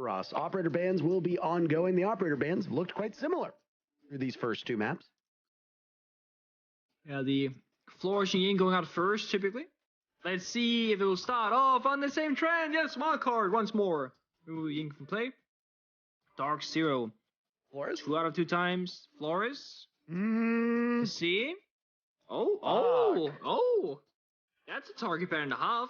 for us. Operator bans will be ongoing. The operator bans looked quite similar through these first two maps. Yeah, the flourishing in going out first, typically. Let's see if it will start off on the same trend. Yes, Wildcard once more. Ooh, Ying can play. DarkZero. Flores? 2 out of 2 times. Flores. Mm. To see. Oh. That's a target pair and a half.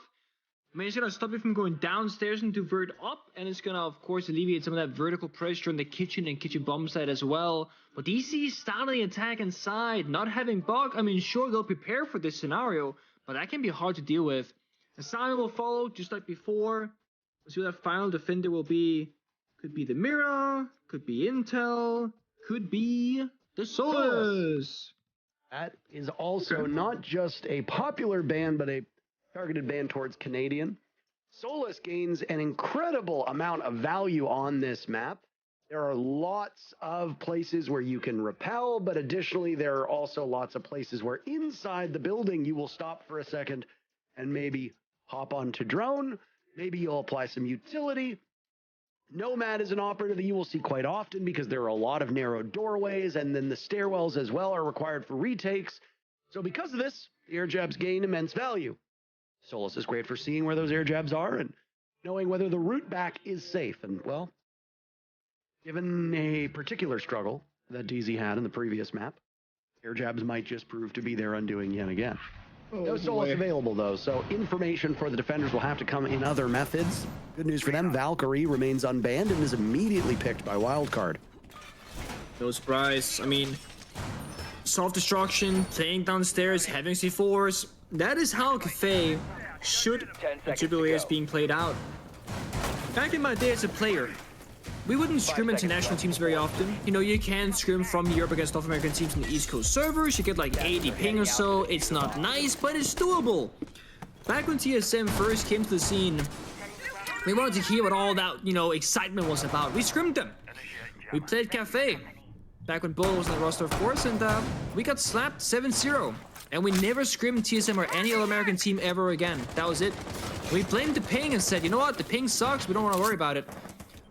I mean, it's going to stop you from going downstairs and to vert up. And it's going to, of course, alleviate some of that vertical pressure in the kitchen and kitchen bomb side as well. But DC starting the attack inside, not having bug. I mean, sure, they'll prepare for this scenario, but that can be hard to deal with. Assignment will follow, just like before. Let's see what that final defender will be. Could be the Mirror, could be Intel, could be the Solus. That is also not just a popular ban, but a targeted ban towards Canadian. Solus gains an incredible amount of value on this map. There are lots of places where you can rappel, but additionally, there are also lots of places where inside the building you will stop for a second and maybe hop onto drone. Maybe you'll apply some utility. Nomad is an operator that you will see quite often because there are a lot of narrow doorways, and then the stairwells as well are required for retakes. So because of this, the air jabs gain immense value. Solus is great for seeing where those air jabs are and knowing whether the route back is safe. And, well, given a particular struggle that DZ had in the previous map, air jabs might just prove to be their undoing yet again. No Solus available, though, so information for the defenders will have to come in other methods. Good news for them, Valkyrie remains unbanned and is immediately picked by Wildcard. No surprise. I mean, self-destruction, playing downstairs, having C4s. That is how Cafe should typically is being played out. Back in my day as a player, we wouldn't scrim international teams very often. You know, you can scrim from Europe against North American teams on the East Coast servers. You get like 80 ping or so. It's not nice, but it's doable. Back when TSM first came to the scene, we wanted to hear what all that, you know, excitement was about. We scrimmed them. We played Cafe. Back when Bolo was on the roster, of course, and we got slapped 7-0. And we never scrimmed TSM or any other American team ever again. That was it. We blamed the ping and said, you know what, the ping sucks, we don't want to worry about it.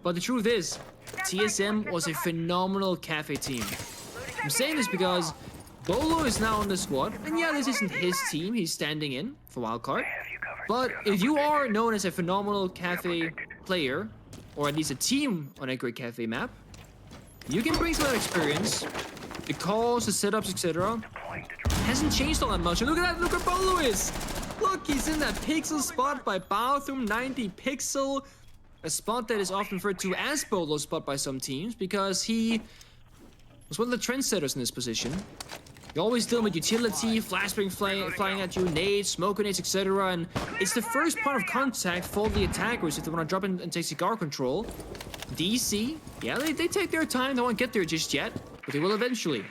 But the truth is, TSM was a phenomenal Cafe team. I'm saying this because Bolo is now on the squad, and yeah, this isn't his team, he's standing in for Wildcard. But if you are known as a phenomenal Cafe player, or at least a team on a great Cafe map, you can bring some of that experience, the calls, the setups, etc. Hasn't changed all that much. And look at that, look where Bolo is! Look, he's in that pixel spot by bathroom 90 pixel. A spot that is often referred to as Bolo's spot by some teams because he was one of the trendsetters in this position. You always deal with utility, flashbang flying at you, nades, smoke grenades, etc. And it's the first point of contact for the attackers if they want to drop in and take cigar control. DC, yeah, they take their time, they won't get there just yet, but they will eventually.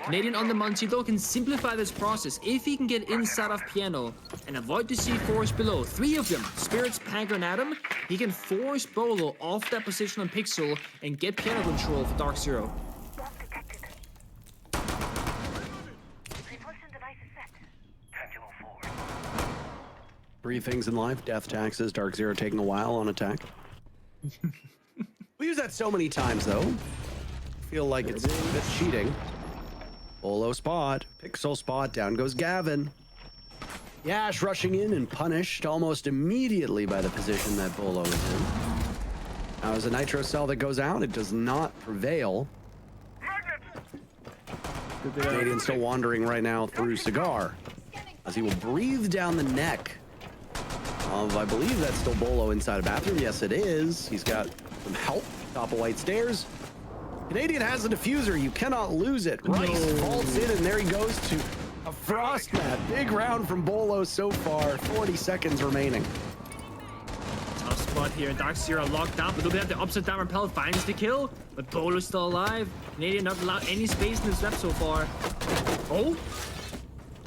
Canadian on the Monty though can simplify this process if he can get inside of Piano and avoid the C4s below. 3 of them, Spirits, Pagger, and Adam. He can force Bolo off that position on Pixel and get Piano control for DarkZero. Three things in life: death, taxes, DarkZero taking a while on attack. We use that so many times though. Feel like it's a bit cheating. Bolo spot, Pixel spot, down goes Gavin. Yash rushing in and punished almost immediately by the position that Bolo is in. Now as a nitro cell that goes out, it does not prevail. Canadian still wandering right now through Cigar, as he will breathe down the neck of, I believe that's still Bolo inside a bathroom. Yes, it is. He's got some help, top of white stairs. Canadian has a diffuser. You cannot lose it. Rice vaults in, and there he goes to a frost mat. Big round from Bolo so far. 40 seconds remaining. Tough spot here. DarkZero locked up. It'll be at the upside down rappel. Finds the kill, but Bolo's still alive. Canadian not allowed any space in this map so far. Oh!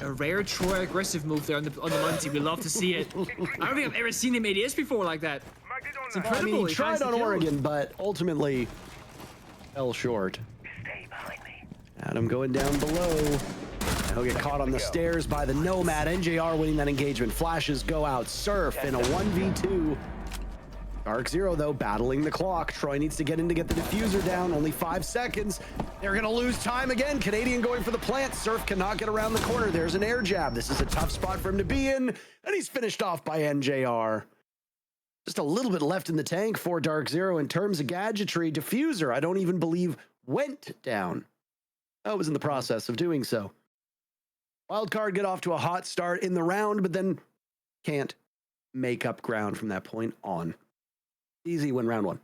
A rare Troy aggressive move there on the Monty. We love to see it. I don't think I've ever seen him ADS before like that. It's incredible. I mean, he tried on Oregon, but ultimately fell short. Stay behind me. Adam going down below. He'll get caught on the stairs by the Nomad. NJR winning that engagement. Flashes go out. Surf in a 1v2. DarkZero, though, battling the clock. Troy needs to get in to get the diffuser down. Only 5 seconds. They're going to lose time again. Canadian going for the plant. Surf cannot get around the corner. There's an air jab. This is a tough spot for him to be in. And he's finished off by NJR. Just a little bit left in the tank for DarkZero in terms of gadgetry. Diffuser, I don't even believe went down. I was in the process of doing so. Wildcard get off to a hot start in the round, but then can't make up ground from that point on. Easy win round 1.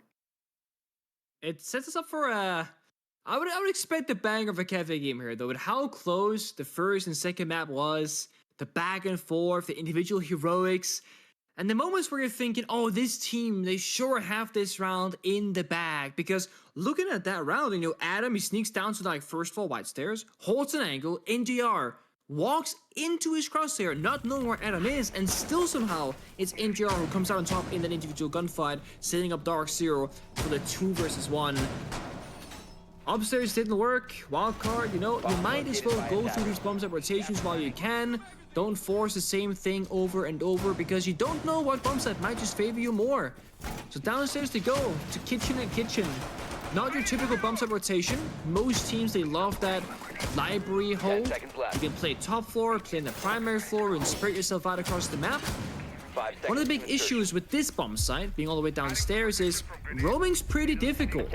It sets us up for a... I would expect the bang of a cafe game here, though, with how close the first and second map was, the back and forth, the individual heroics, and the moments where you're thinking, oh, this team, they sure have this round in the bag. Because looking at that round, you know, Adam, he sneaks down to like first fall white stairs, holds an angle, NGR walks into his crosshair, not knowing where Adam is, and still somehow it's NGR who comes out on top in that individual gunfight, setting up DarkZero for the 2 versus 1. Upstairs didn't work. Wildcard, you know, you might as well go through these bombs at rotations while you can. Don't force the same thing over and over because you don't know what bomb set might just favor you more. So downstairs they go to kitchen and kitchen. Not your typical bump set rotation. Most teams, they love that library hold. You can play top floor, play in the primary floor, and spread yourself out across the map. One of the big issues with this bomb site, being all the way downstairs, is roaming's pretty difficult.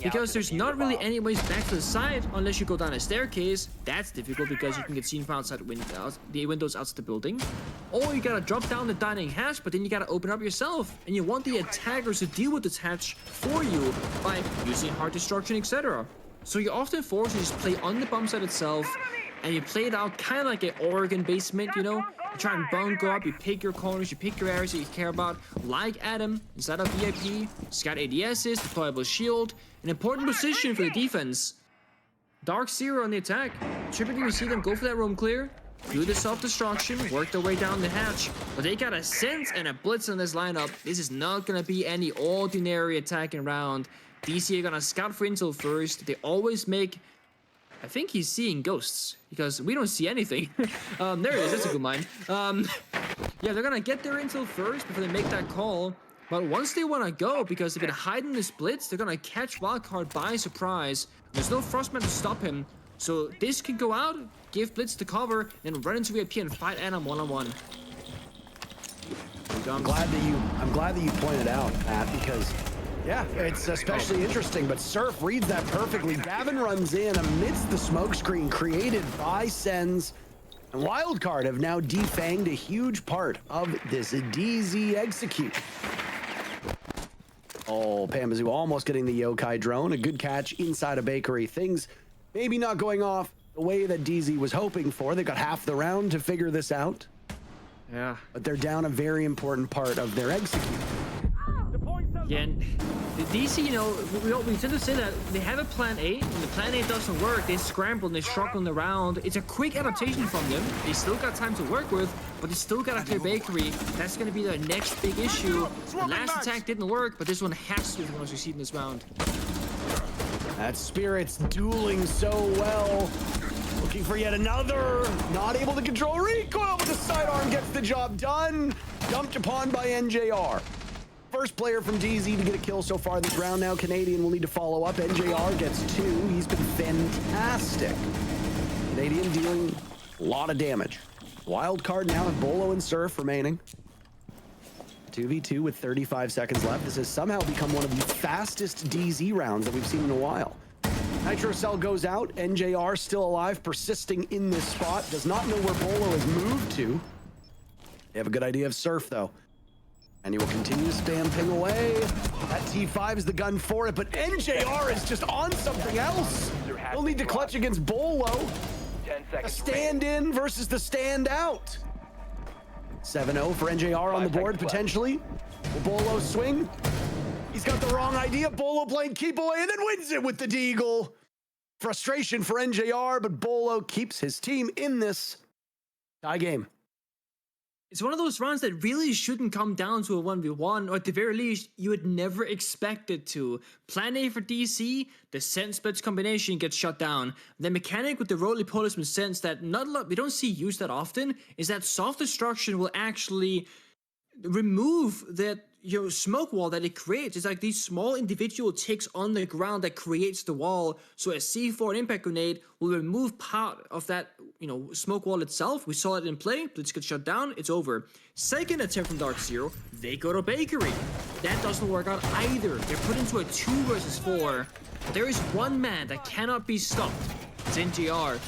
Because there's not really any ways back to the side unless you go down a staircase. That's difficult because you can get seen from outside the windows outside the building. Or you gotta drop down the dining hatch, but then you gotta open up yourself. And you want the attackers to deal with this hatch for you by using hard destruction, etc. So you're often forced to just play on the bomb site itself, and you play it out kind of like an Oregon basement, you know? You try and bunker up, you pick your corners, you pick your areas that you care about, like Adam, inside of VIP, scout ADSs, deployable shield, an important position for the defense. DarkZero on the attack. Typically we see them go for that roam clear, do the self-destruction, work their way down the hatch, but they got a sense and a blitz in this lineup. This is not gonna be any ordinary attacking round. DC are gonna scout for intel first. They always make... I think he's seeing ghosts, because we don't see anything. There it is, that's a good line. Yeah, they're gonna get their intel first before they make that call. But once they wanna go, because they've been hiding this blitz, they're gonna catch Wildcard by surprise. There's no Frostman to stop him. So this can go out, give Blitz the cover, then run into VIP and fight Adam one-on-one. I'm glad that you pointed out, Matt, because yeah, it's especially interesting, but Surf reads that perfectly. Gavin runs in amidst the smoke screen created by Sens, and Wildcard have now defanged a huge part of this DZ execute. Oh, Pamazoo almost getting the Yokai drone. A good catch inside a bakery. Things maybe not going off the way that DZ was hoping for. They got half the round to figure this out. Yeah. But they're down a very important part of their execute. Yeah, and the DC, you know, we tend to say that they have a plan A. When the plan A doesn't work, they scramble and they struggle in the round. It's a quick adaptation from them. They still got time to work with, but they still got to clear bakery. That's going to be their next big issue. The last attack didn't work, but this one has to be the one to succeed in this round. That Spirit's dueling so well. Looking for yet another. Not able to control recoil, but the sidearm gets the job done. Dumped upon by NJR. First player from DZ to get a kill so far this round. Now Canadian will need to follow up. NJR gets 2. He's been fantastic. Canadian dealing a lot of damage. Wildcard now with Bolo and Surf remaining. 2v2 with 35 seconds left. This has somehow become one of the fastest DZ rounds that we've seen in a while. Nitro Cell goes out. NJR still alive, persisting in this spot. Does not know where Bolo has moved to. They have a good idea of Surf, though. And he will continue to spam ping away. That T5 is the gun for it, but NJR is just on something else. He'll need to clutch against Bolo. A stand-in versus the stand-out. 7-0 for NJR on the board, potentially. Will Bolo swing? He's got the wrong idea. Bolo playing keep away and then wins it with the Deagle. Frustration for NJR, but Bolo keeps his team in this tie game. It's one of those rounds that really shouldn't come down to a 1v1, or at the very least, you would never expect it to. Plan A for DC, the Sense Splits combination gets shut down. The mechanic with the roly-poly Sense that we don't see used that often is that soft destruction will actually remove that smoke wall that it creates. It's like these small individual ticks on the ground that creates the wall. So a C4 and impact grenade will remove part of that, smoke wall itself. We saw it in play. Blitz gets shut down. It's over. Second attempt from DarkZero. They go to Bakery. That doesn't work out either. They're put into a 2 versus 4. There is one man that cannot be stopped. It's NGR.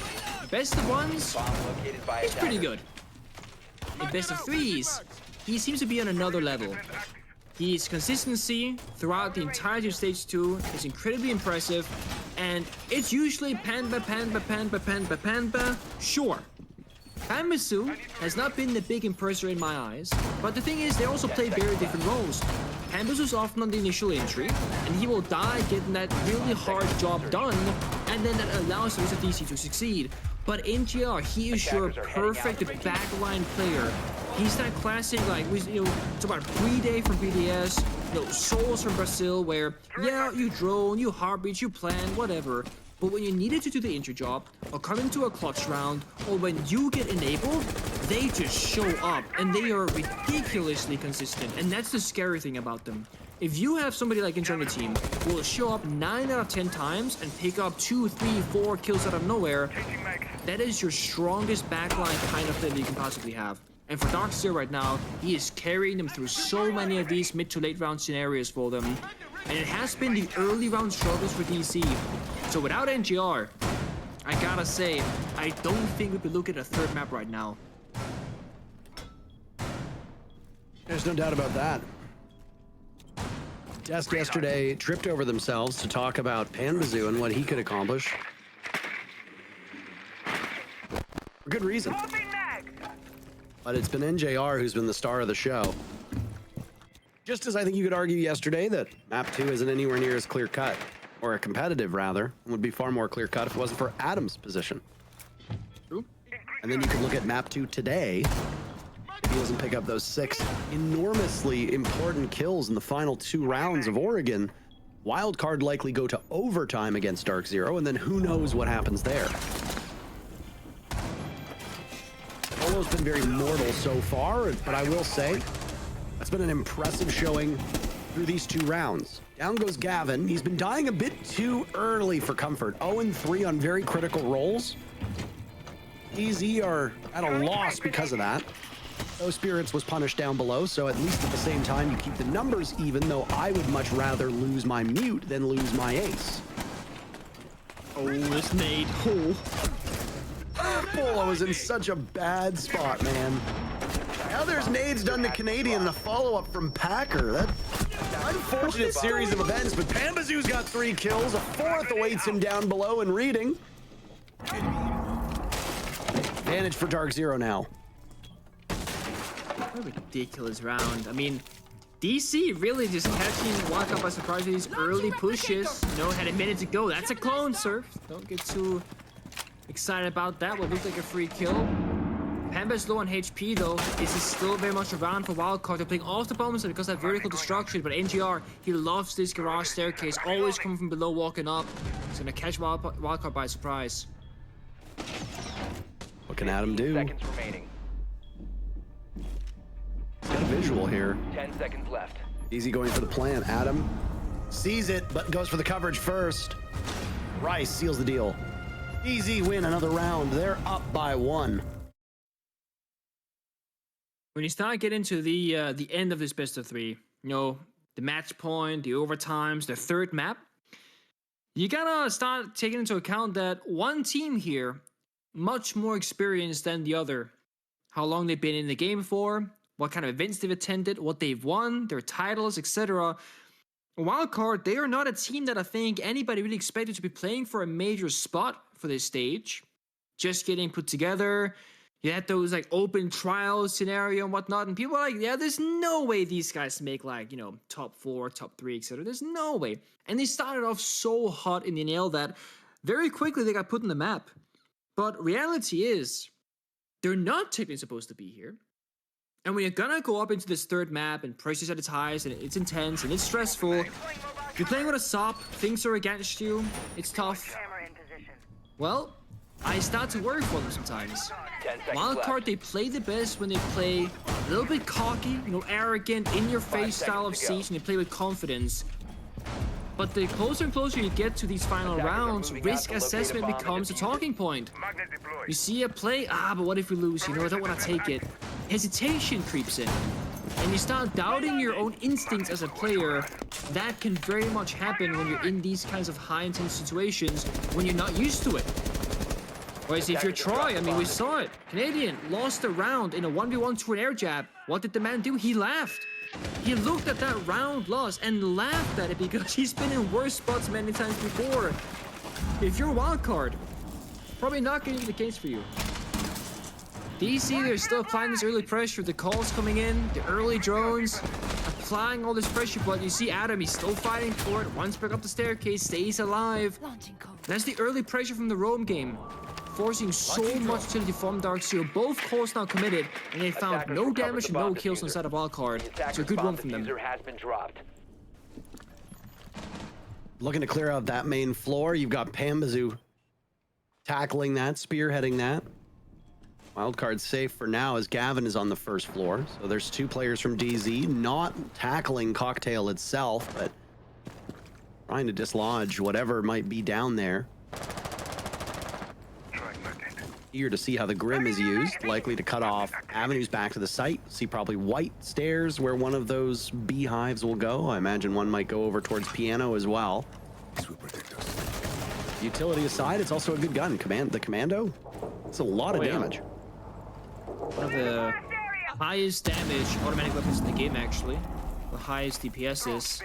Best of ones, it's pretty good. In best of 3s, he seems to be on another level. His consistency throughout the entirety of Stage 2 is incredibly impressive, and it's usually Panba. Sure, Panbasu has not been the big impressor in my eyes, but the thing is, they also play very different roles. Panbasu's often on the initial entry, and he will die getting that really hard job done, and then that allows the rest of DC to succeed. But NGR, he is your perfect backline player. He's that classic, like, it's about Day from BDS, Souls from Brazil, where, yeah, you drone, you heartbeat, you plan, whatever. But when you needed to do the entry job, or come into a clutch round, or when you get enabled, they just show up, and they are ridiculously consistent, and that's the scary thing about them. If you have somebody like NGR on the team who will show up 9 out of 10 times and pick up 2, 3, 4 kills out of nowhere, that is your strongest backline kind of thing you can possibly have. And for DarkZero right now, he is carrying them through so many of these mid to late round scenarios for them. And it has been the early round struggles for DC. So without NGR, I gotta say, I don't think we'd be looking at a third map right now. There's no doubt about that. Desk yesterday tripped over themselves to talk about Panbasu and what he could accomplish. For good reason. But it's been NJR who's been the star of the show. Just as I think you could argue yesterday that Map 2 isn't anywhere near as clear-cut, or competitive rather, and would be far more clear-cut if it wasn't for Adam's position. True. And then you could look at Map 2 today. If he doesn't pick up those 6 enormously important kills in the final 2 rounds of Oregon, Wildcard likely go to overtime against DarkZero, and then who knows what happens there. Solo's been very mortal so far, but I will say, that's been an impressive showing through these 2 rounds. Down goes Gavin. He's been dying a bit too early for comfort. 0-3 on very critical rolls. DZ are at a loss because of that. No Spirits was punished down below, so at least at the same time you keep the numbers even, though I would much rather lose my mute than lose my ace. Oh, this nade. Oh. Polo was in such a bad spot, man. Now there's nades done to Canadian and a follow-up from Packer. That unfortunate series of events, but Panbasu's got 3 kills. A 4th awaits him down below and reading. Advantage for DarkZero now. What a ridiculous round. I mean, DC really just catching Wildcard by surprise with these early pushes. Had a minute to go. That's a clone, sir. Don't get too excited about that. What looked like a free kill. Panba's low on HP though. This is still very much around for Wildcard. They're playing off the bombs because of that vertical destruction, but NGR, he loves this garage staircase, always coming from below, walking up. He's gonna catch Wildcard by surprise. What can Adam do? Seconds remaining. He's got a visual here. 10 seconds left. Easy going for the plan. Adam sees it, but goes for the coverage first. Rice seals the deal. Easy win another round. They're up by 1. When you start getting to the end of this best of 3, the match point, the overtimes, the third map, you gotta start taking into account that one team here, much more experienced than the other. How long they've been in the game for, what kind of events they've attended, what they've won, their titles, etc. Wildcard, they are not a team that I think anybody really expected to be playing for a major spot for this stage. Just getting put together. You had those open trial scenario and whatnot, and people are like, yeah, there's no way these guys make top 4, top 3, etc. There's no way. And they started off so hot in the nail that very quickly they got put on the map. But reality is, they're not technically supposed to be here. And when you're gonna go up into this third map and pressure at its highest and it's intense and it's stressful, you're playing with a SOP, things are against you, it's tough. Well, I start to worry for them sometimes. Wildcard, they play the best when they play a little bit cocky, you know, arrogant, in-your-face style of siege, and they play with confidence. But the closer and closer you get to these final rounds, risk assessment becomes a talking point. You see a play, but what if we lose? You know, I don't want to take it. Hesitation creeps in. And you start doubting your own instincts as a player. That can very much happen when you're in these kinds of high-intense situations when you're not used to it. Whereas if you're Troy, I mean, we saw it. Canadian lost a round in a 1v1 to an air jab. What did the man do? He laughed. He looked at that round loss and laughed at it because he's been in worse spots many times before. If you're Wildcard, probably not going to be the case for you. DC, they're still applying this early pressure. The calls coming in, the early drones, applying all this pressure. But you see Adam, he's still fighting for it. Once back up the staircase, stays alive. That's the early pressure from the roam game, forcing so much utility from DarkZero. Both calls now committed, and they found no damage and no kills inside of Wildcard. So a good one from them. Looking to clear out that main floor. You've got Pambazoo tackling that, spearheading that. Wildcard's safe for now as Gavin is on the first floor. So there's two players from DZ not tackling Cocktail itself, but trying to dislodge whatever might be down there. Eager to see how the Grim is used, likely to cut off avenues back to the site. See probably white stairs where one of those beehives will go. I imagine one might go over towards Piano as well. Utility aside, it's also a good gun. The Commando, it's a lot of damage. One of the highest damage automatic weapons in the game, actually. The highest DPS is.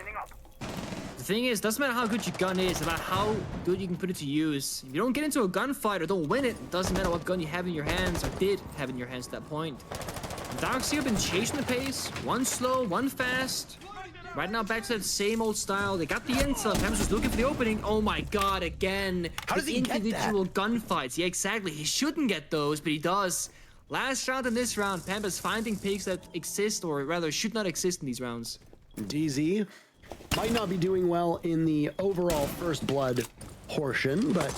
The thing is, doesn't matter how good your gun is, about how good you can put it to use. If you don't get into a gunfight or don't win it, doesn't matter what gun you have in your hands or did have in your hands at that point. DarkZero have been chasing the pace, one slow, one fast. Right now, back to that same old style. They got the intel. Pam's just looking for the opening. Oh my god, again. How does he get that? Individual gunfights. Yeah, exactly. He shouldn't get those, but he does. Last round and this round, Pampa's finding picks that exist, or rather should not exist in these rounds. DZ might not be doing well in the overall first blood portion, but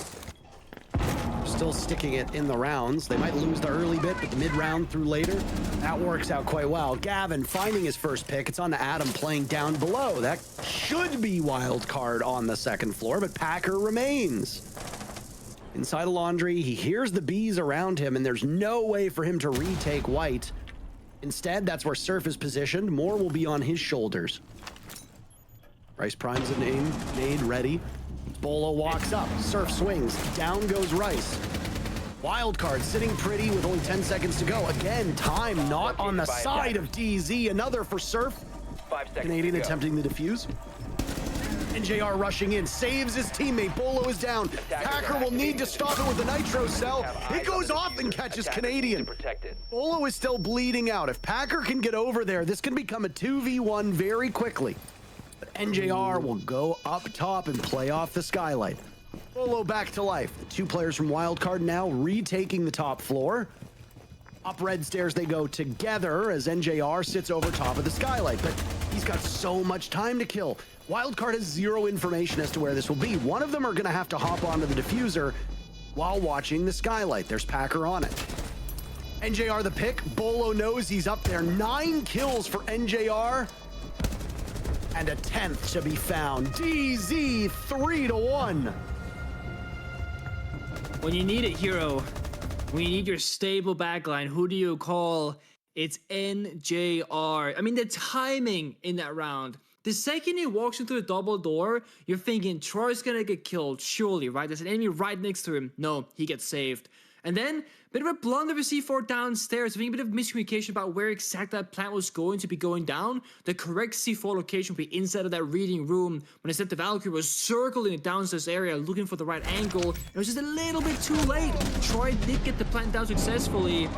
still sticking it in the rounds. They might lose the early bit, but the mid-round through later, that works out quite well. Gavin finding his first pick. It's on to Adam playing down below. That should be Wildcard on the second floor, but Packer remains. Inside a laundry, he hears the bees around him, and there's no way for him to retake white. Instead, that's where Surf is positioned. More will be on his shoulders. Rice primes a nade ready. Bolo walks up. Surf swings. Down goes Rice. Wildcard sitting pretty with only 10 seconds to go. Again, time not on the side of DZ. Another for Surf. Canadian attempting the defuse. NJR rushing in, saves his teammate. Bolo is down. Packer will need to stop it with the nitro cell. It goes off and catches Canadian. Bolo is still bleeding out. If Packer can get over there, this can become a 2v1 very quickly. But NJR will go up top and play off the skylight. Bolo back to life. The two players from Wildcard now retaking the top floor. Up red stairs they go together as NJR sits over top of the skylight. But he's got so much time to kill. Wildcard has zero information as to where this will be. One of them are going to have to hop onto the diffuser while watching the skylight. There's Packer on it. NJR the pick. Bolo knows he's up there. 9 kills for NJR. And a 10th to be found. DZ 3-1. When you need it, hero, when you need your stable backline, who do you call? It's NJR. I mean, the timing in that round. The second he walks into the double door, you're thinking Troy's gonna get killed, surely, right? There's an enemy right next to him. No, he gets saved. And then, bit of a blunder of a C4 downstairs, I think a bit of miscommunication about where exactly that plant was going to be going down. The correct C4 location would be inside of that reading room, when instead the Valkyrie was circling the downstairs area, looking for the right angle. It was just a little bit too late. Troy did get the plant down successfully.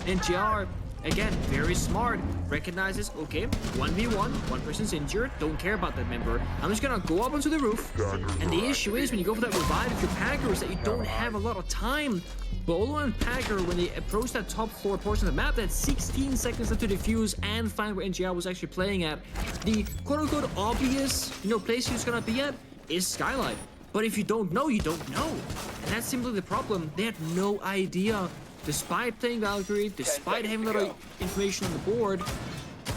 NGR, again, very smart. Recognizes, okay, 1v1, one person's injured, don't care about that member. I'm just gonna go up onto the roof. And the issue is, when you go for that revive, if you're Packer, is that you don't have a lot of time. Bolo and Packer, when they approach that top floor portion of the map, they had 16 seconds left to defuse and find where NGR was actually playing at. The quote-unquote obvious, place he was gonna be at is Skylight. But if you don't know, you don't know. And that's simply the problem. They had no idea despite playing Valkyrie, despite having a lot of information on the board,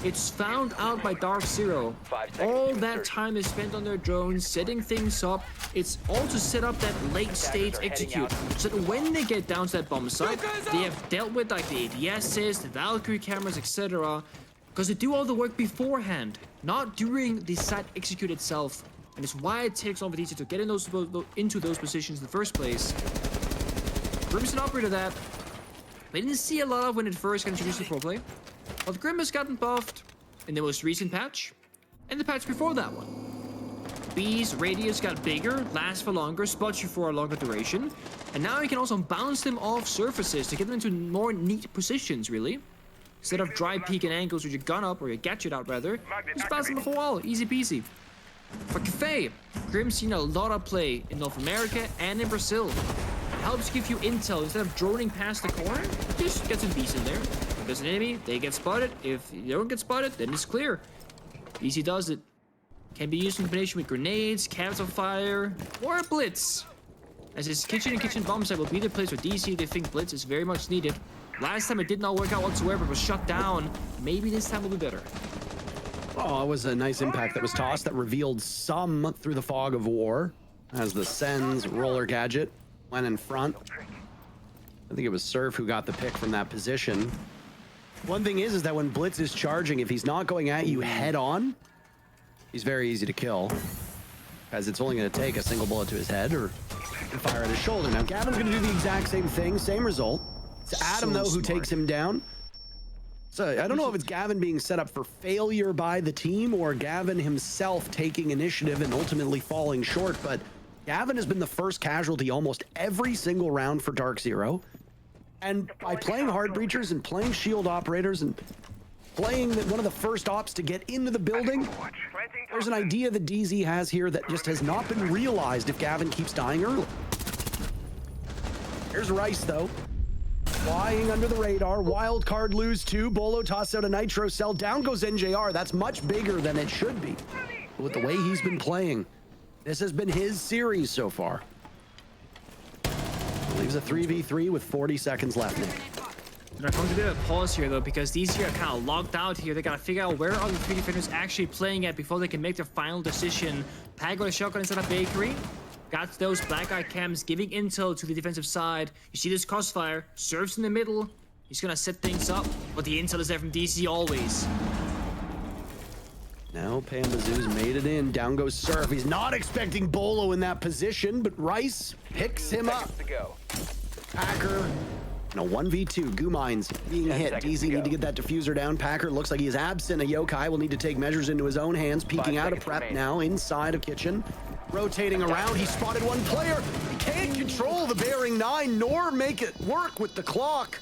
it's found out by DarkZero. All that time is spent on their drones, setting things up. It's all to set up that late stage execute, so that when they get down to that bomb site, they have dealt with like the ADSs, the Valkyrie cameras, etc. Because they do all the work beforehand, not during the site execute itself. And it's why it takes longer to get in into those positions in the first place. Grim's an operator that we didn't see a lot of when it first got introduced to pro play. But Grim has gotten buffed in the most recent patch, and the patch before that one. B's radius got bigger, lasts for longer, spots you for a longer duration, and now you can also bounce them off surfaces to get them into more neat positions, really. Instead of dry peeking angles with your gun up, or your gadget out rather, just bounce them off a wall, easy peasy. For Cafe, Grim's seen a lot of play in North America and in Brazil. It helps give you intel instead of droning past the corner, just get some beasts in there. If there's an enemy, they get spotted. If you don't get spotted, then it's clear. Easy does it. Can be used in combination with grenades, cannons of fire, or a blitz. As his kitchen and kitchen bomb site will be the place where DC they think blitz is very much needed. Last time it did not work out whatsoever, but was shut down. Maybe this time will be better. Oh, it was a nice impact that was tossed that revealed some through the fog of war as the Sen's roller gadget went in front. I think it was Surf who got the pick from that position. One thing is that when Blitz is charging, if he's not going at you head on, he's very easy to kill, as it's only going to take a single bullet to his head or fire at his shoulder. Now, Gavin's going to do the exact same thing, same result. It's Adam, though, who takes him down. So I don't know if it's Gavin being set up for failure by the team or Gavin himself taking initiative and ultimately falling short, but Gavin has been the first casualty almost every single round for DarkZero. And by playing hard breachers and playing shield operators and playing one of the first ops to get into the building, there's an idea that DZ has here that just has not been realized if Gavin keeps dying early. Here's Rice, though. Flying under the radar. Wildcard lose 2. Bolo tosses out a nitro cell. Down goes NJR. That's much bigger than it should be. But with the way he's been playing, this has been his series so far. Leaves a 3v3 with 40 seconds left. They're going to do a pause here, though, because these here are kind of locked out here. They got to figure out where are the 3 defenders actually playing at before they can make their final decision. Pag got a shotgun instead of Bakery. Got those black eye cams giving intel to the defensive side. You see this crossfire. Surf's in the middle. He's going to set things up, but the intel is there from DC always. Now Pambazoo's made it in. Down goes Surf. He's not expecting Bolo in that position, but Rice picks him up. Packer, no 1v2. Goo Mines being hit. DZ need to get that diffuser down. Packer looks like he is absent. A Yokai will need to take measures into his own hands. Peeking out of prep now inside of kitchen. Rotating around, he spotted one player. He can't control the bearing 9 nor make it work with the clock.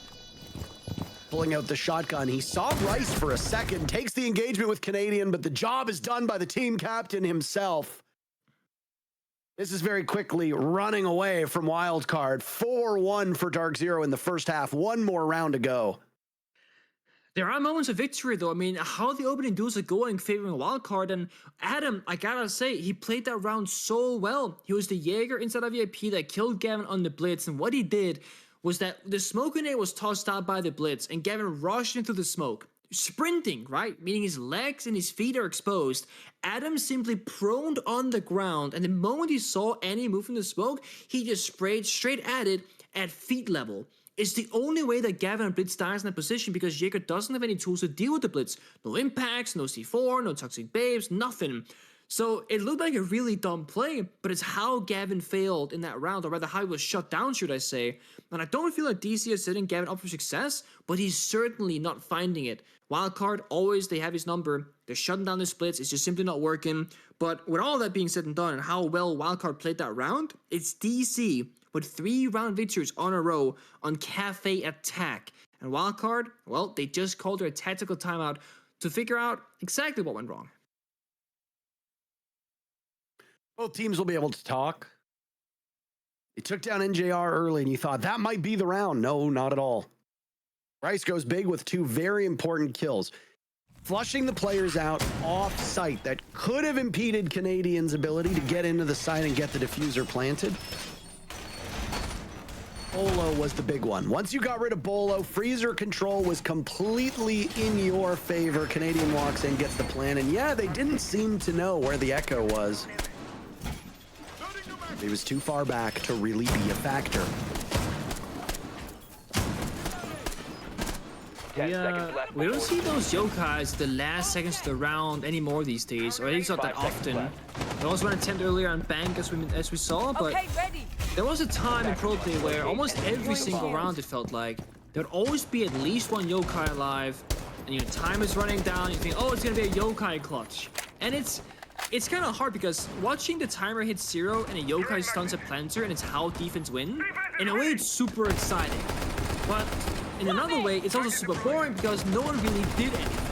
Pulling out the shotgun, he saw Rice for a second, takes the engagement with Canadian, but the job is done by the team captain himself. This is very quickly running away from Wildcard. 4-1 for DarkZero in the first half. One more round to go. There are moments of victory, though. I mean, how the opening duels are going favoring Wildcard, and Adam, I gotta say, he played that round so well. He was the Jaeger inside of VIP that killed Gavin on the Blitz, and what he did was that the smoke grenade was tossed out by the Blitz, and Gavin rushed into the smoke. Sprinting, right? Meaning his legs and his feet are exposed. Adam simply proned on the ground, and the moment he saw any move in the smoke, he just sprayed straight at it at feet level. It's the only way that Gavin and Blitz dies in that position because Jaeger doesn't have any tools to deal with the Blitz. No impacts, no C4, no toxic babes, nothing. So it looked like a really dumb play, but it's how Gavin failed in that round, or rather how he was shut down, should I say. And I don't feel like DC is setting Gavin up for success, but he's certainly not finding it. Wildcard, always they have his number. They're shutting down the splits. It's just simply not working. But with all that being said and done and how well Wildcard played that round, it's DC with 3 round victories on a row on Cafe Attack. And Wildcard, well, they just called their tactical timeout to figure out exactly what went wrong. Both teams will be able to talk. They took down NJR early and you thought that might be the round. No, not at all. Rice goes big with 2 very important kills. Flushing the players out off site that could have impeded Canadian's ability to get into the site and get the diffuser planted. Bolo was the big one. Once you got rid of Bolo, freezer control was completely in your favor. Canadian walks in, gets the plan, and yeah, they didn't seem to know where the Echo was. He was too far back to really be a factor. We don't see those yokais the last seconds of the round anymore these days, or at least not that often. There was one attempt earlier on Bank as we saw, but there was a time in pro play where almost every single round it felt like there'd always be at least one yokai alive, and you know, time is running down, you think, oh, it's gonna be a yokai clutch. And it's kind of hard because watching the timer hit 0 and a yokai stuns a planter and it's how defense win, in a way it's super exciting. But in another way, it's also super boring because no one really did anything.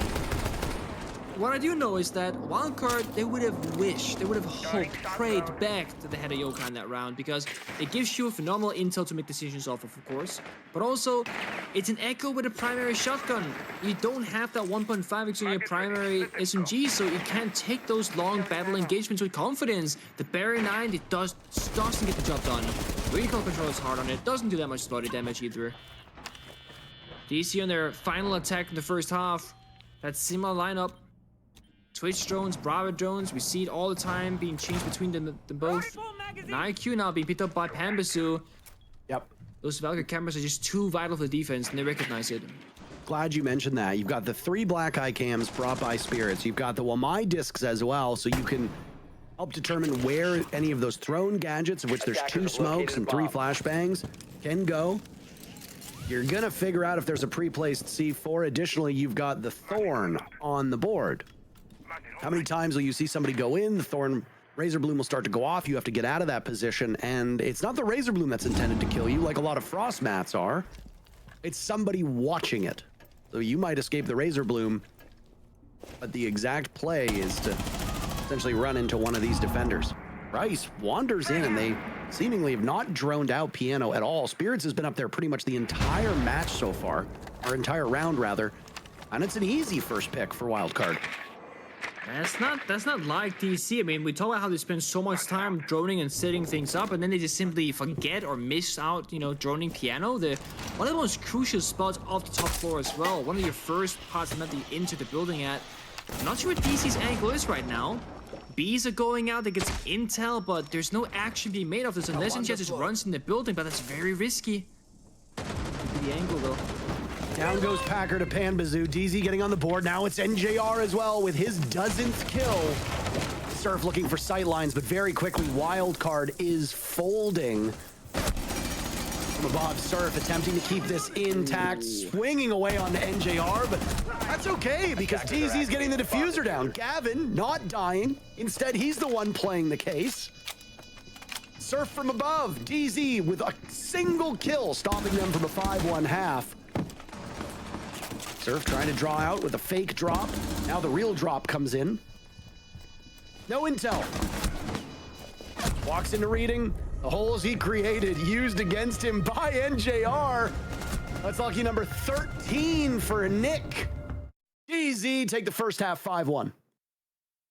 What I do know is that Wildcard, they would have wished, they would have hoped, prayed, begged that they had a yokai in that round because it gives you phenomenal intel to make decisions off of course. But also, it's an Echo with a primary shotgun. You don't have that 1.5x on your primary SMG, so you can't take those long battle engagements with confidence. The Barry 9, it doesn't get the job done. Recoil control is hard on it, doesn't do that much body damage either. DC on their final attack in the first half. That similar lineup. Twitch drones, Bravo drones, we see it all the time being changed between them both. And IQ now being picked up by Pambasu. Yep. Those Valkyrie cameras are just too vital for the defense, and they recognize it. Glad you mentioned that. You've got the 3 black eye cams brought by Spirits. You've got the Wamai discs as well, so you can help determine where any of those thrown gadgets, of which there's 2 smokes and 3 flashbangs, can go. You're gonna figure out if there's a pre-placed C4. Additionally, you've got the Thorn on the board. How many times will you see somebody go in, the Thorn Razor Bloom will start to go off, you have to get out of that position, and it's not the Razor Bloom that's intended to kill you like a lot of Frost Mats are. It's somebody watching it. So you might escape the Razor Bloom, but the exact play is to essentially run into one of these defenders. Rice wanders in, and they seemingly have not droned out Piano at all. Spirits has been up there pretty much the entire match so far, or entire round rather, and it's an easy first pick for Wildcard. That's not like DC. I mean, we talk about how they spend so much time droning and setting things up, and then they just simply forget or miss out, you know, droning Piano. One of the most crucial spots off the top floor as well. One of your first parts that you enter the building at. I'm not sure what DC's angle is right now. Bees are going out, they get some intel, but there's no action being made of this unless NJ just runs in the building, but that's very risky. The angle though. Down goes Packer to Panbazoo. DZ getting on the board. Now it's NJR as well with his dozenth kill. Surf looking for sight lines, but very quickly Wildcard is folding. From above, Surf attempting to keep this intact, swinging away on NJR, but that's okay because DZ's getting the diffuser down. Gavin not dying. Instead, he's the one playing the case. Surf from above. DZ with a single kill, stopping them from a 5-1 half. Surf trying to draw out with a fake drop. Now the real drop comes in. No intel. Walks into reading. The holes he created used against him by NJR. That's lucky number 13 for Nick. DZ take the first half 5-1.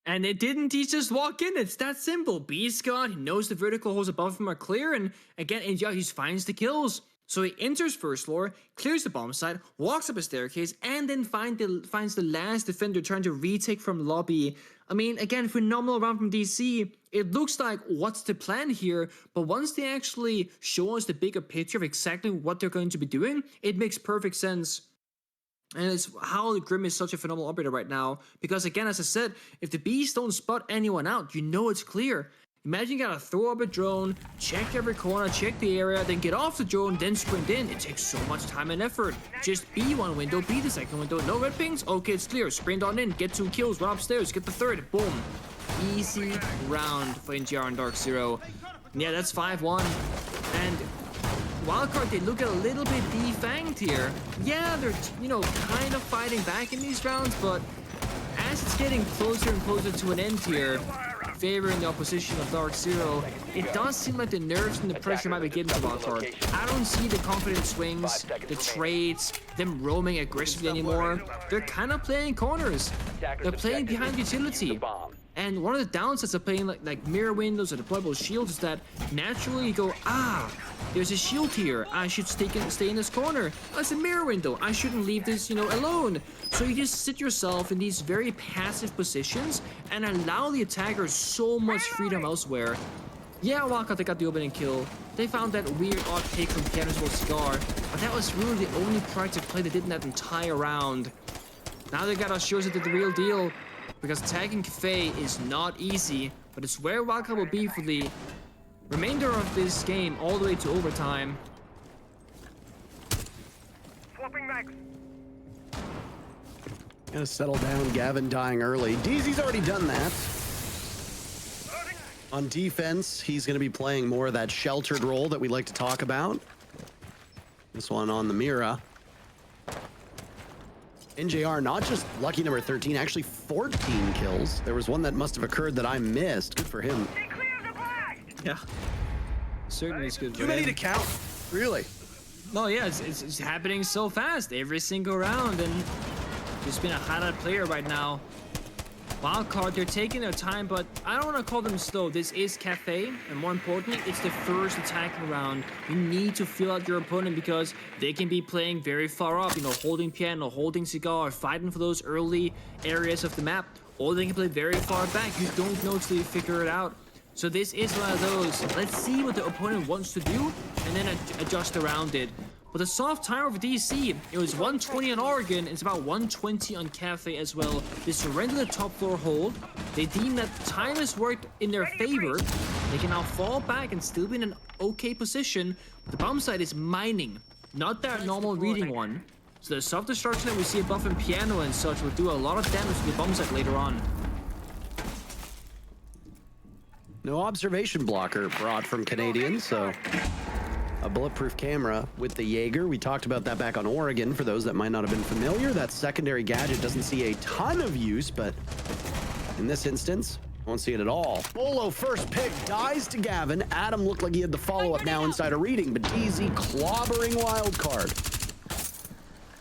And it didn't he just walk in? It's that simple. Beast God, he knows the vertical holes above him are clear, and again, NJR, he just finds the kills. So he enters first floor, clears the bomb site, walks up a staircase, and then finds the last defender trying to retake from lobby. I mean, again, phenomenal round from DC. It looks like what's the plan here, but once they actually show us the bigger picture of exactly what they're going to be doing, it makes perfect sense. And it's how Grim is such a phenomenal operator right now. Because again, as I said, if the bees don't spot anyone out, you know it's clear. Imagine you gotta throw up a drone, check every corner, check the area, then get off the drone, then sprint in. It takes so much time and effort. Just be one window, be the second window. No red pings? Okay, it's clear. Sprint on in, get 2 kills, run upstairs, get the 3rd. Boom. Easy round for NGR and DarkZero. Yeah, that's 5-1. And Wildcard, they look a little bit defanged here. Yeah, they're, you know, kind of fighting back in these rounds, but as it's getting closer and closer to an end here, favoring the opposition of DarkZero, it does seem like the nerves and the pressure might be getting to Wildcard. I don't see the confident swings, the trades, them roaming aggressively anymore. They're kind of playing corners. They're playing behind utility. And one of the downsides of playing like mirror windows or deployable shields is that naturally you go, there's a shield here. I should stay in this corner. Oh, it's a mirror window. I shouldn't leave this, alone. So you just sit yourself in these very passive positions and allow the attacker so much freedom elsewhere. Yeah, Wildcard, they got the opening kill. They found that weird odd pick from Piano's Cigar, but that was really the only proactive play they did in that entire round. Now they gotta show us that the real deal, because tagging Cafe is not easy, but it's where Wildcard will be for the remainder of this game, all the way to overtime. Swapping mags. Gonna settle down, Gavin dying early. DZ's already done that. On defense, he's going to be playing more of that sheltered role that we like to talk about. This one on the Mira. NJR, not just lucky number 13, actually 14 kills. There was one that must have occurred that I missed. Good for him. Yeah. Certainly it's good. Too many to count. Really? No, yeah, it's happening so fast every single round, and just been a highlight player right now. Wildcard, they're taking their time, but I don't want to call them slow. This is Cafe, and more importantly, it's the first attacking round. You need to feel out your opponent because they can be playing very far up, holding Piano, holding Cigar, fighting for those early areas of the map, or they can play very far back. You don't know till you figure it out. So this is one of those, let's see what the opponent wants to do, and then adjust around it. But the soft timer of DC, it was 120 on Oregon, it's about 120 on Cafe as well. They surrender the top floor hold. They deem that time has worked in their favor. They can now fall back and still be in an okay position. The bomb site is mining, not that normal reading one. So the soft destruction that we see above in Piano and such will do a lot of damage to the bomb site later on. No observation blocker brought from Canadian, so a bulletproof camera with the Jaeger. We talked about that back on Oregon. For those that might not have been familiar, that secondary gadget doesn't see a ton of use, but in this instance, won't see it at all. Bolo first pick dies to Gavin. Adam looked like he had the follow-up now inside a reading, but DZ clobbering Wildcard.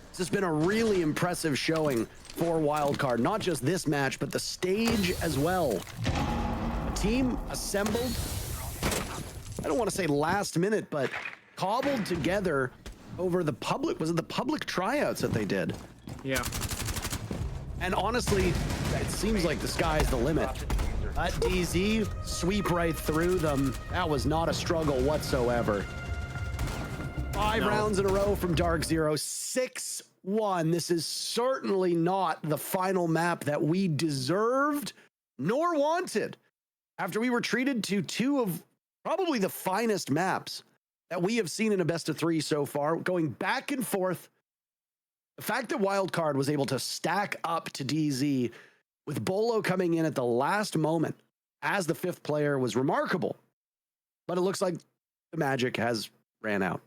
This has been a really impressive showing for Wildcard. Not just this match, but the stage as well. A team assembled, I don't want to say last minute, but cobbled together over the public, was it the public tryouts that they did? Yeah. And honestly, it seems like the sky's the limit. That DZ sweep right through them. That was not a struggle whatsoever. 5 rounds in a row from DarkZero, 6-1. This is certainly not the final map that we deserved nor wanted. After we were treated to 2 of probably the finest maps that we have seen in a best of 3 so far, going back and forth. The fact that Wildcard was able to stack up to DZ with Bolo coming in at the last moment as the 5th player was remarkable. But it looks like the magic has ran out.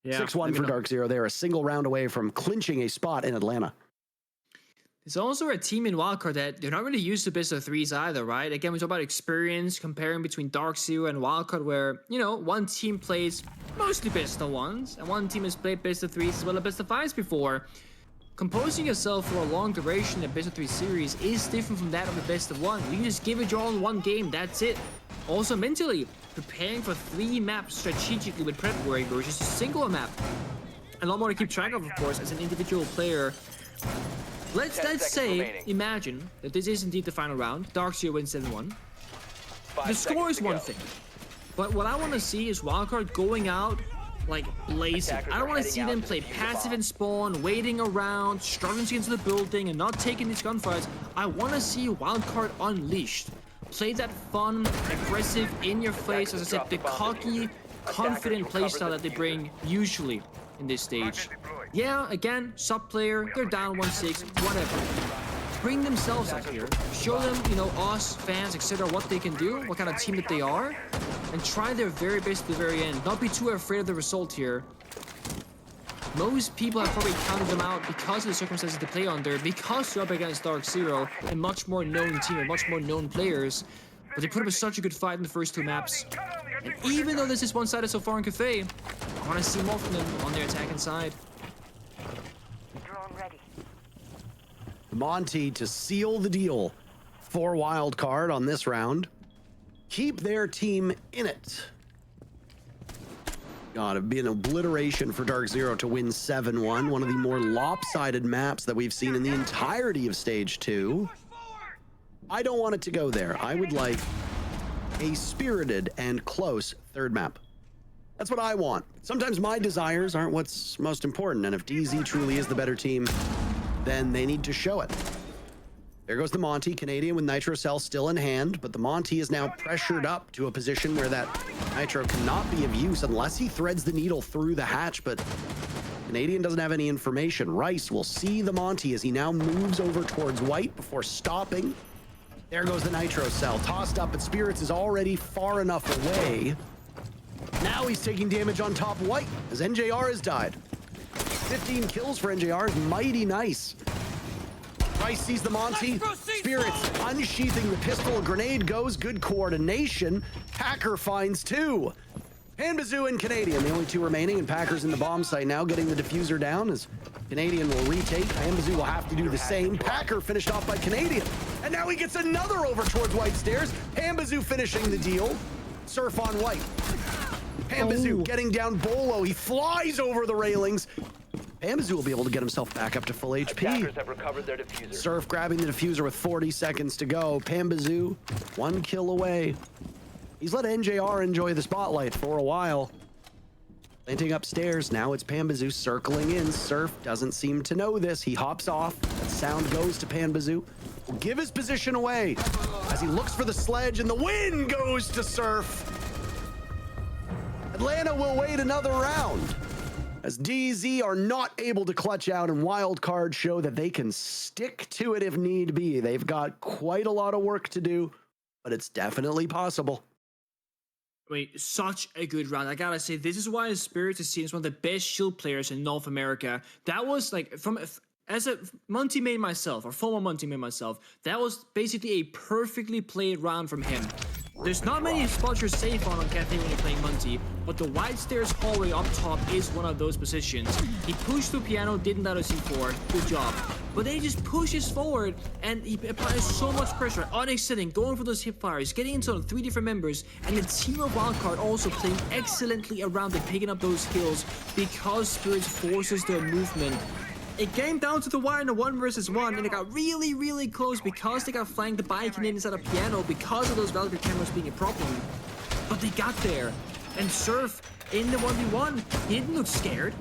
Yeah, 6-1 for DarkZero. They're a single round away from clinching a spot in Atlanta. There's also a team in Wildcard that they're not really used to best of 3s either, right? Again, we talk about experience, comparing between DarkZero and Wildcard, where, one team plays mostly best of 1s, and one team has played best of 3s as well as best of 5s before. Composing yourself for a long duration in a best of 3 series is different from that of a best of 1. You can just give it your all in one game, that's it. Also mentally, preparing for 3 maps strategically with Prep Warrior versus a single map. A lot more to keep track of course, as an individual player. Let's say, imagine that this is indeed the final round. DarkZero wins 7-1. The score is one thing, but what I want to see is Wildcard going out like blazing. I don't want to see them play passive and spawn, waiting around, struggling to get into the building, and not taking these gunfights. I want to see Wildcard unleashed. Play that fun, aggressive, in-your-face, as I said, the cocky, confident playstyle that they bring usually in this stage. Yeah, again, sub player, they're down 1-6, whatever. Bring themselves out here, show them, us, fans, etc., what they can do, what kind of team that they are, and try their very best at the very end. Not be too afraid of the result here. Most people have probably counted them out because of the circumstances they play under, because they're up against DarkZero, a much more known team, and much more known players. But they put up such a good fight in the first 2 maps. And even though this is one-sided so far in Cafe, I want to see more from them on their attacking side. Drone ready. Monty to seal the deal. for Wildcard on this round. Keep their team in it. God, it'd be an obliteration for DarkZero to win 7-1, one of the more lopsided maps that we've seen in the entirety of Stage 2. I don't want it to go there. I would like a spirited and close third map. That's what I want. Sometimes my desires aren't what's most important, and if DZ truly is the better team, then they need to show it. There goes the Monty, Canadian with Nitro Cell still in hand, but the Monty is now pressured up to a position where that Nitro cannot be of use unless he threads the needle through the hatch, but Canadian doesn't have any information. Rice will see the Monty as he now moves over towards White before stopping. There goes the Nitro Cell, tossed up, but Spirits is already far enough away. Now he's taking damage on top White as NJR has died. 15 kills for NJR is mighty nice. Rice sees the Monty. Spirits unsheathing the pistol. A grenade goes. Good coordination. Packer finds two. Panbazoo and Canadian, the only two remaining, and Packer's in the bomb site now, getting the diffuser down as Canadian will retake. Panbazoo will have to do the same. Packer finished off by Canadian. And now he gets another over towards White Stairs. Panbazoo finishing the deal. Surf on White. Panbazoo getting down Bolo. He flies over the railings. Panbazoo will be able to get himself back up to full HP. Attackers have recovered their diffuser. Surf grabbing the diffuser with 40 seconds to go. Panbazoo, 1 kill away. He's let NJR enjoy the spotlight for a while. Planting upstairs, now it's Panbazoo circling in. Surf doesn't seem to know this. He hops off. That sound goes to Panbazoo. Will give his position away as he looks for the sledge, and the win goes to Surf. Atlanta will wait another round as DZ are not able to clutch out, and Wildcard show that they can stick to it if need be. They've got quite a lot of work to do, but it's definitely possible. Wait, such a good round. I gotta say, this is why Spirits is seen as one of the best shield players in North America. That was like, as a Monty main myself, or former Monty main myself, that was basically a perfectly played round from him. There's not many spots you're safe on Cathay when you're playing Monty, but the wide stairs hallway up top is one of those positions. He pushed through piano, didn't let us C4, good job. But then he just pushes forward and he applies so much pressure, Onyx sitting, going for those hip fires, getting into 3 different members, and the team of Wildcard also playing excellently around and picking up those kills because Spirits forces their movement. It came down to the wire in a 1 versus 1, and it got really, really close because they got flanked by Canadians at a piano because of those Valkyrie cameras being a problem. But they got there, and Surf in the 1v1, he didn't look scared.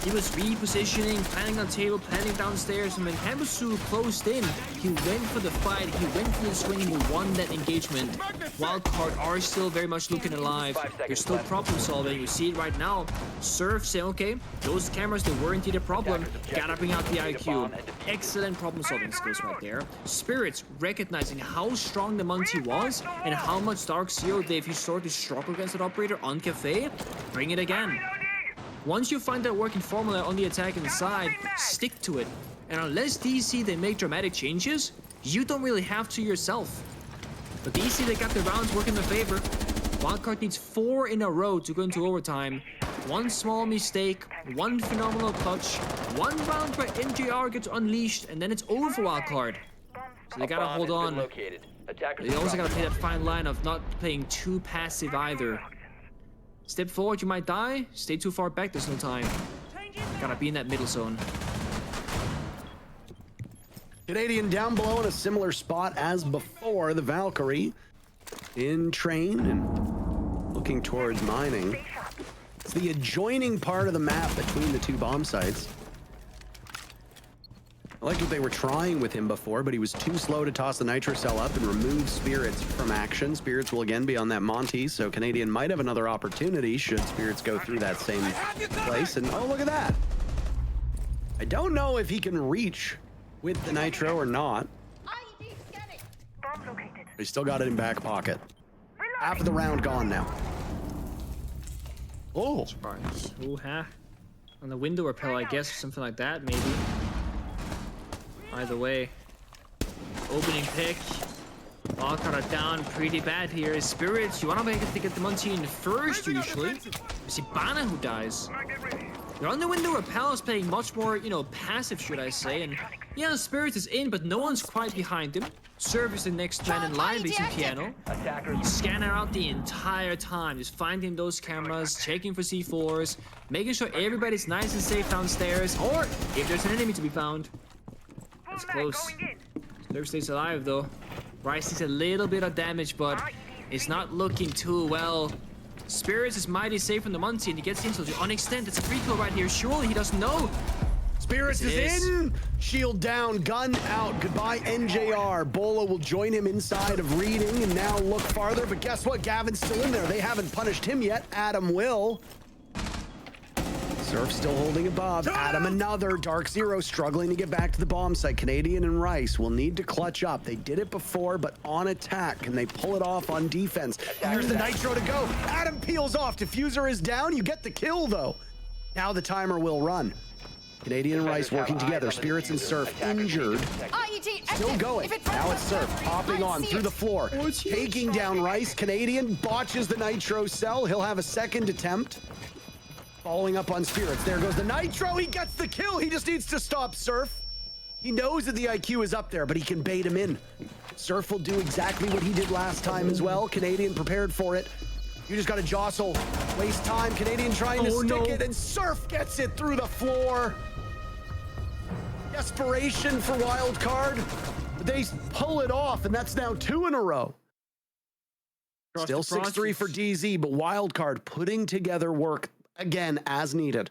He was repositioning, planning on table, planning downstairs, and when Hamasu closed in, he went for the fight, he went for the swing, and he won that engagement. Wildcard are still very much looking alive. They're still problem solving. You see it right now. Surf saying, okay, those cameras, they weren't indeed a problem. Gotta bring out the IQ. Excellent problem solving skills right there. Spirits recognizing how strong the Monty was and how much DarkZero they've historically struggled against that operator on Cafe. Bring it again. Once you find that working formula on the attacking side, stick to it. And unless DC they make dramatic changes, you don't really have to yourself. But DC, they got the rounds working in their favor. Wildcard needs 4 in a row to go into overtime. 1 small mistake, 1 phenomenal clutch, 1 round where NJR gets unleashed, and then it's over for Wildcard. So they gotta hold on. They also gotta play that fine line of not playing too passive either. Step forward, you might die. Stay too far back, there's no time. Gotta be in that middle zone. Canadian down below in a similar spot as before. The Valkyrie in train and looking towards mining. It's the adjoining part of the map between the 2 bomb sites. I liked what they were trying with him before, but he was too slow to toss the Nitro Cell up and remove Spirits from action. Spirits will again be on that Monty, so Canadian might have another opportunity should Spirits go through that same place. And oh, look at that. I don't know if he can reach with the Nitro or not. But he still got it in back pocket. Half of the round gone now. Oh. Surprise. Ooh-ha. On the window repel, I guess, or something like that, maybe. Either way, opening pick. Wildcard are down pretty bad here. Spirits, you want to make it to get the Monty in first usually. It's Ibana who dies. They're on the window where Pal is playing much more, passive, should I say. And yeah, Spirits is in, but no one's quite behind him. Surf is the next man in line, basing piano. He's scanning out the entire time, just finding those cameras, checking for C4s, making sure everybody's nice and safe downstairs, or if there's an enemy to be found. That's close. Surf stays alive though. Rice needs a little bit of damage, but it's not looking too well. Spirits is mighty safe from the Muncie, and he gets into on extent. It's a free kill right here. Surely he doesn't know. Spirits is in. Shield down, gun out. Goodbye, NJR. Bolo will join him inside of reading and now look farther. But guess what? Gavin's still in there. They haven't punished him yet. Adam will. Surf still holding above. Adam another. DarkZero struggling to get back to the bomb site. Canadian and Rice will need to clutch up. They did it before, but on attack. Can they pull it off on defense? Here's the Nitro to go. Adam peels off. Diffuser is down. You get the kill, though. Now the timer will run. Canadian and Rice working together. Spirits and Surf injured. Still going. Now it's Surf popping on through the floor. Taking down Rice. Canadian botches the Nitro cell. He'll have a second attempt. Following up on Spirits. There goes the Nitro. He gets the kill. He just needs to stop Surf. He knows that the IQ is up there, but he can bait him in. Surf will do exactly what he did last time as well. Canadian prepared for it. You just got to jostle. Waste time. Canadian trying to stick it, and Surf gets it through the floor. Desperation for Wildcard. But they pull it off, and that's now 2 in a row. Still 6-3 for DZ, but Wildcard putting together work again as needed.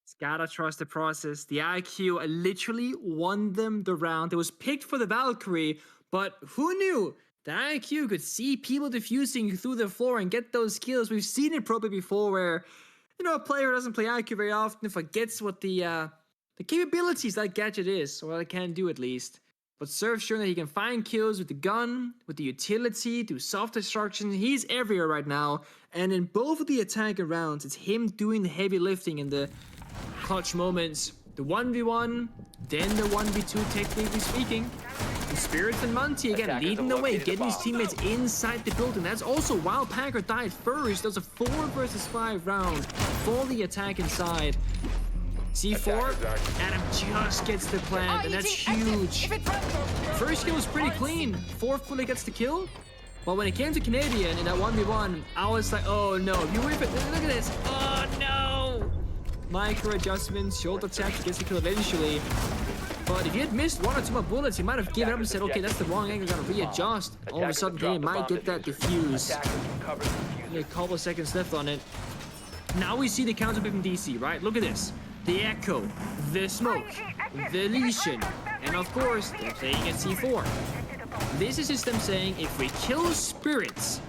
It's gotta trust the process. The IQ literally won them the round. It was picked for the Valkyrie, but who knew the IQ could see people diffusing through the floor and get those kills? We've seen it probably before where, you know, a player who doesn't play IQ very often forgets what the capabilities that gadget is, or what it can do at least. But Surf's showing that he can find kills with the gun, with the utility, do soft destruction. He's everywhere right now. And in both of the attack rounds, it's him doing the heavy lifting in the clutch moments. The 1v1, then the 1v2 technically speaking. And Spirits and Monty again leading the way, getting his teammates inside the building. That's also while Packer died first. That was a 4 versus 5 round for the attack inside. C4, Adam just gets the plant, and that's huge. First kill was pretty clean. Fourth bullet gets the kill. But when it came to Canadian in that 1v1, I was like, oh no, if you whip it, look at this. Oh no! Micro adjustments, shoulder tap gets the kill eventually. But if he had missed 1 or 2 more bullets, he might have given up and said, okay, that's the wrong angle, gotta readjust. All of a sudden, he might get that diffuse. A couple of seconds left on it. Now we see the counter from DC, right? Look at this. The Echo, the Smoke, the Lesion, and of course, they're playing at C4. This is just them saying, if we kill Spirits,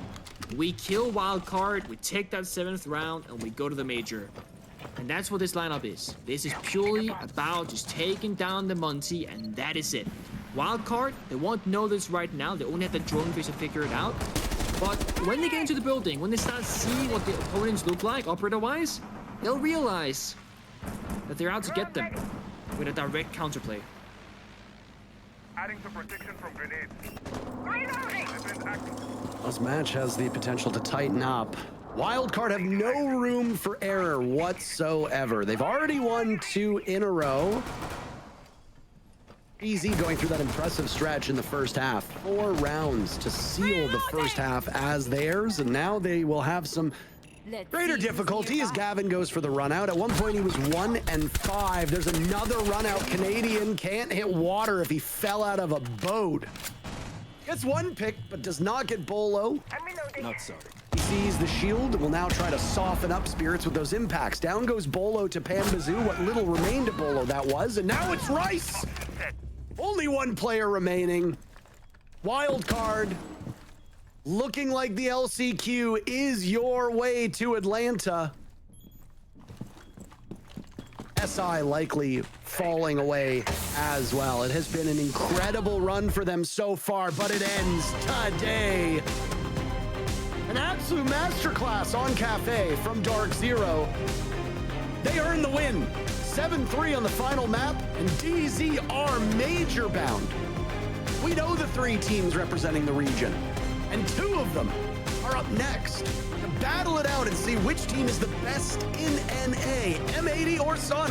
we kill Wildcard, we take that 7th round, and we go to the Major. And that's what this lineup is. This is purely about just taking down the Muncie, and that is it. Wildcard, they won't know this right now, they only have the drone fish to figure it out. But when they get into the building, when they start seeing what the opponents look like, operator-wise, they'll realize that they're out to get them with a direct counterplay. Adding to protection from grenades. Reloading! This match has the potential to tighten up. Wildcard have no room for error whatsoever. They've already won 2 in a row. Easy going through that impressive stretch in the first half. 4 rounds to seal the first half as theirs, and now they will have some greater difficulty as Gavin goes for the run out. At one point he was 1 and 5. There's another run out. Canadian can't hit water if he fell out of a boat. Gets 1 pick, but does not get Bolo. Not so. He sees the shield, will now try to soften up Spirits with those impacts. Down goes Bolo to Pambazoo, what little remained of Bolo that was, and now it's Rice! Only 1 player remaining. Wildcard. Looking like the LCQ is your way to Atlanta. SI likely falling away as well. It has been an incredible run for them so far, but it ends today. An absolute masterclass on Cafe from DarkZero. They earn the win. 7-3 on the final map, and DZ are major bound. We know the 3 teams representing the region, and 2 of them are up next to battle it out and see which team is the best in NA, M80 or Sun.